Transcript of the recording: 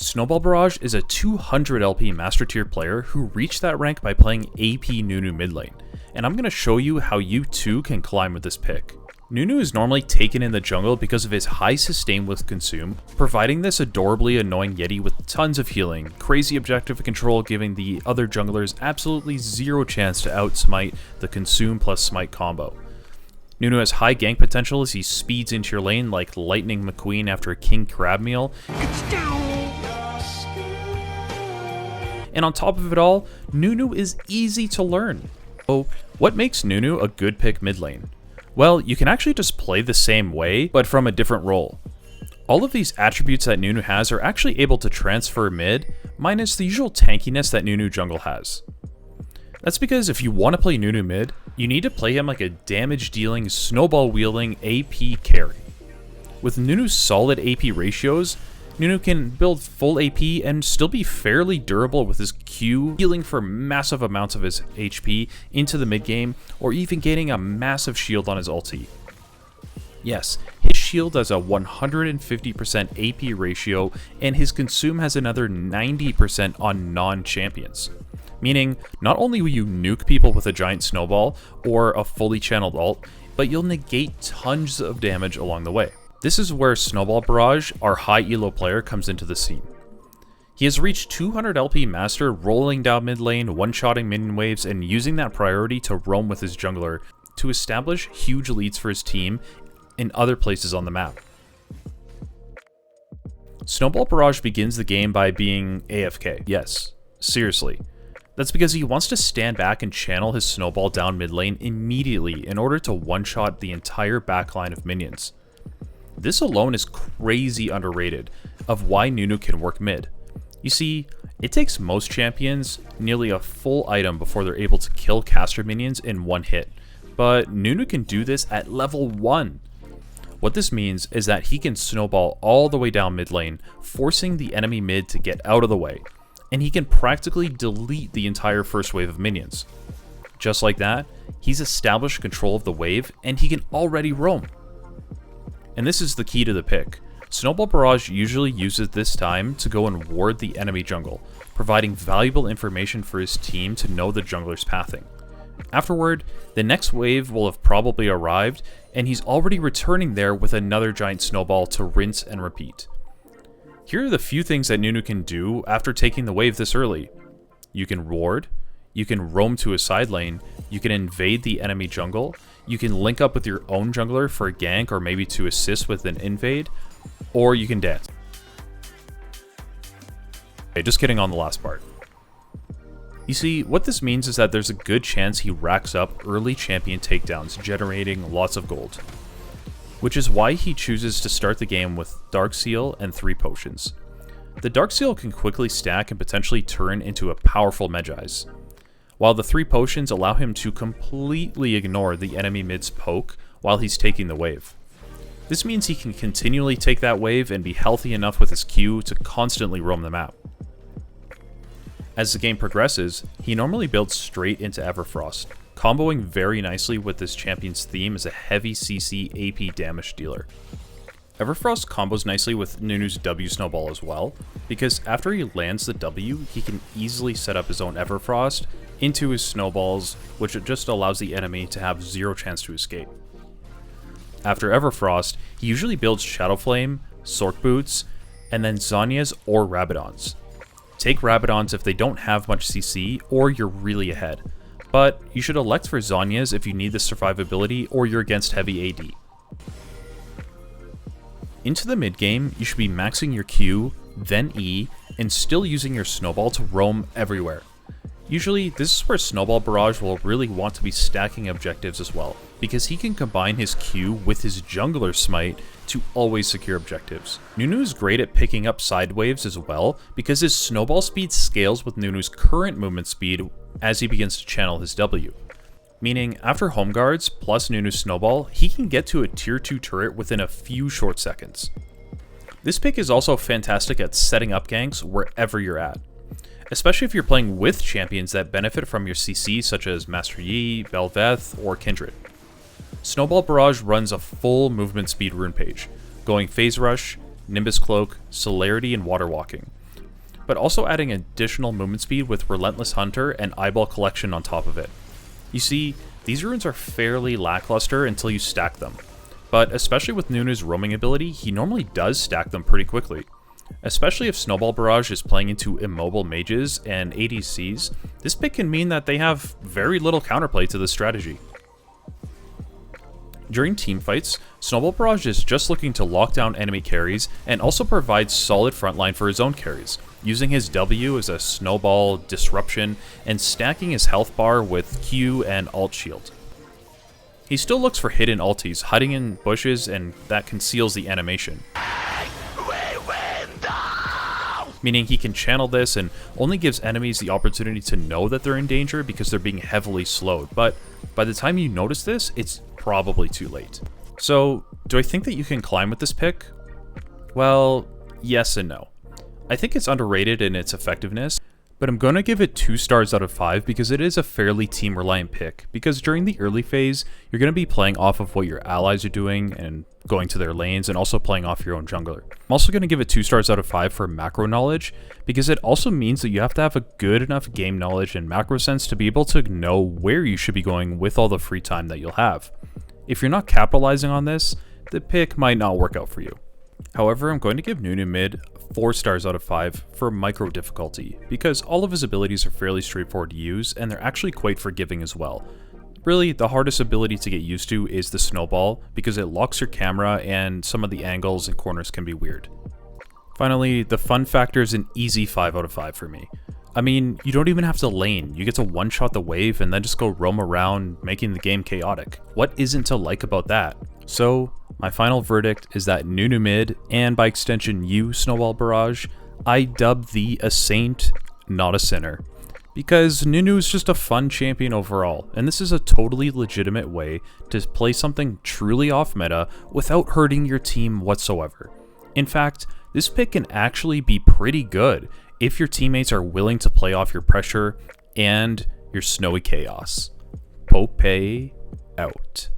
Snowball Barrage is a 200 LP Master Tier player who reached that rank by playing AP Nunu mid lane, and I'm going to show you how you too can climb with this pick. Nunu is normally taken in the jungle because of his high sustain with Consume, providing this adorably annoying Yeti with tons of healing, crazy objective control giving the other junglers absolutely zero chance to outsmite the Consume plus Smite combo. Nunu has high gank potential as he speeds into your lane like Lightning McQueen after a king crab meal. And on top of it all, Nunu is easy to learn. So, what makes Nunu a good pick mid lane? Well, you can actually just play the same way, but from a different role. All of these attributes that Nunu has are actually able to transfer mid, minus the usual tankiness that Nunu jungle has. That's because if you want to play Nunu mid, you need to play him like a damage-dealing, snowball-wielding AP carry. With Nunu's solid AP ratios, Nunu can build full AP and still be fairly durable with his Q, healing for massive amounts of his HP into the mid game, or even gaining a massive shield on his ulti. Yes, his shield has a 150% AP ratio, and his consume has another 90% on non-champions. Meaning, not only will you nuke people with a giant snowball or a fully channeled ult, but you'll negate tons of damage along the way. This is where Snowball Barrage, our high elo player, comes into the scene. He has reached 200 LP Master, rolling down mid lane, one-shotting minion waves, and using that priority to roam with his jungler to establish huge leads for his team in other places on the map. Snowball Barrage begins the game by being AFK. Yes, seriously. That's because he wants to stand back and channel his snowball down mid lane immediately in order to one-shot the entire backline of minions. This alone is crazy underrated of why Nunu can work mid. You see, it takes most champions nearly a full item before they're able to kill caster minions in one hit, but Nunu can do this at level 1. What this means is that he can snowball all the way down mid lane, forcing the enemy mid to get out of the way, and he can practically delete the entire first wave of minions. Just like that, he's established control of the wave and he can already roam. And this is the key to the pick. Snowball Barrage usually uses this time to go and ward the enemy jungle, providing valuable information for his team to know the jungler's pathing. Afterward, the next wave will have probably arrived, and he's already returning there with another giant snowball to rinse and repeat. Here are the few things that Nunu can do after taking the wave this early. You can ward, you can roam to a side lane, you can invade the enemy jungle, you can link up with your own jungler for a gank or maybe to assist with an invade, or you can dance. Okay, just kidding on the last part. You see, what this means is that there's a good chance he racks up early champion takedowns, generating lots of gold. Which is why he chooses to start the game with Dark Seal and 3 potions. The Dark Seal can quickly stack and potentially turn into a powerful Medjai's, while the 3 potions allow him to completely ignore the enemy mid's poke while he's taking the wave. This means he can continually take that wave and be healthy enough with his Q to constantly roam the map. As the game progresses, he normally builds straight into Everfrost, comboing very nicely with this champion's theme as a heavy CC AP damage dealer. Everfrost combos nicely with Nunu's W snowball as well, because after he lands the W, he can easily set up his own Everfrost into his snowballs, which just allows the enemy to have zero chance to escape. After Everfrost, he usually builds Shadow Flame, Sork Boots, and then Zhonya's or Rabadons. Take Rabadons if they don't have much CC or you're really ahead, but you should elect for Zhonya's if you need the survivability or you're against heavy AD. Into the mid game, you should be maxing your Q, then E, and still using your snowball to roam everywhere. Usually, this is where Snowball Barrage will really want to be stacking objectives as well, because he can combine his Q with his jungler smite to always secure objectives. Nunu is great at picking up side waves as well, because his snowball speed scales with Nunu's current movement speed as he begins to channel his W. Meaning, after home guards plus Nunu's snowball, he can get to a tier 2 turret within a few short seconds. This pick is also fantastic at setting up ganks wherever you're at, especially if you're playing with champions that benefit from your CC such as Master Yi, Bel'Veth, or Kindred. Snowball Barrage runs a full movement speed rune page, going Phase Rush, Nimbus Cloak, Celerity, and Water Walking, but also adding additional movement speed with Relentless Hunter and Eyeball Collection on top of it. You see, these runes are fairly lackluster until you stack them, but especially with Nunu's roaming ability, he normally does stack them pretty quickly. Especially if Snowball Barrage is playing into immobile mages and ADCs, this pick can mean that they have very little counterplay to this strategy. During teamfights, Snowball Barrage is just looking to lock down enemy carries and also provide solid frontline for his own carries, using his W as a snowball disruption and stacking his health bar with Q and alt shield. He still looks for hidden ultis, hiding in bushes, and that conceals the animation. Meaning he can channel this and only gives enemies the opportunity to know that they're in danger because they're being heavily slowed, but by the time you notice this, it's probably too late. So, do I think that you can climb with this pick? Well, yes and no. I think it's underrated in its effectiveness, but I'm going to give it 2 stars out of 5 because it is a fairly team-reliant pick, because during the early phase, you're going to be playing off of what your allies are doing and going to their lanes and also playing off your own jungler. I'm also going to give it 2 stars out of 5 for macro knowledge, because it also means that you have to have a good enough game knowledge and macro sense to be able to know where you should be going with all the free time that you'll have. If you're not capitalizing on this, the pick might not work out for you. However, I'm going to give Nunu Mid 4 stars out of 5 for micro difficulty, because all of his abilities are fairly straightforward to use, and they're actually quite forgiving as well. Really, the hardest ability to get used to is the Snowball, because it locks your camera and some of the angles and corners can be weird. Finally, the fun factor is an easy 5 out of 5 for me. I mean, you don't even have to lane, you get to one-shot the wave and then just go roam around, making the game chaotic. What isn't to like about that? So, my final verdict is that Nunu Mid, and by extension you, Snowball Barrage, I dub thee a saint, not a sinner. Because Nunu is just a fun champion overall, and this is a totally legitimate way to play something truly off meta without hurting your team whatsoever. In fact, this pick can actually be pretty good if your teammates are willing to play off your pressure and your snowy chaos. Pope out.